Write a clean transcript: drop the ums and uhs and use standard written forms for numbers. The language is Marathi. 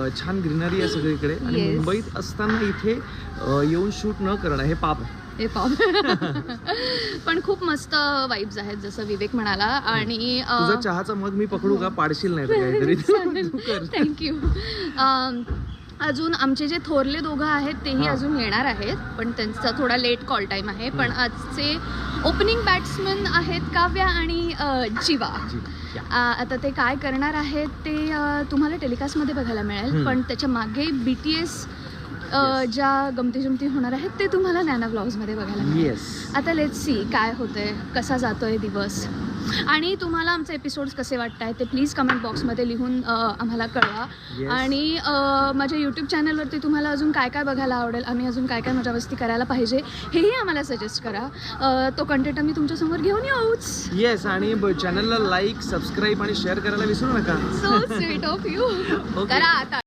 छान ग्रीनरी आहे सगळीकडे आणि Yes. मुंबईत असताना इथे येऊन शूट न करणं हे पाप आहे. हे पाव पण खूप मस्त वाईब्स आहेत जसं विवेक म्हणाला. आणि तुझा चहाचा मग मी पकडू का? पाडशील नाही तर काहीतरी तू कर. थँक्यू. अजून आमचे जे थोरले दोघं आहेत तेही अजून येणार आहेत, पण त्यांचा थोडा लेट कॉल टाईम आहे. पण आजचे ओपनिंग बॅट्समन आहेत काव्या आणि जीवा. आता ते काय करणार आहेत ते तुम्हाला टेलिकास्टमध्ये बघायला मिळेल, पण त्याच्या मागे BTS ज्या गमती होणार आहेत ते तुम्हाला नॅना व्लॉग्समध्ये बघायला मिळेल. आता लेट्स सी काय होतंय, कसा जातोय दिवस, आणि तुम्हाला आमचे एपिसोड्स कसे वाटत आहेत ते प्लीज कमेंट बॉक्समध्ये लिहून आम्हाला कळवा. आणि माझ्या यूट्यूब चॅनलवरती तुम्हाला अजून काय काय बघायला आवडेल, आम्ही अजून काय काय मजामस्ती करायला पाहिजे हेही आम्हाला सजेस्ट करा. तो कंटेंट आम्ही तुमच्यासमोर घेऊन येऊच. येस, आणि चॅनलला लाईक, सबस्क्राईब आणि शेअर करायला विसरू नका. So sweet of you. करा आता.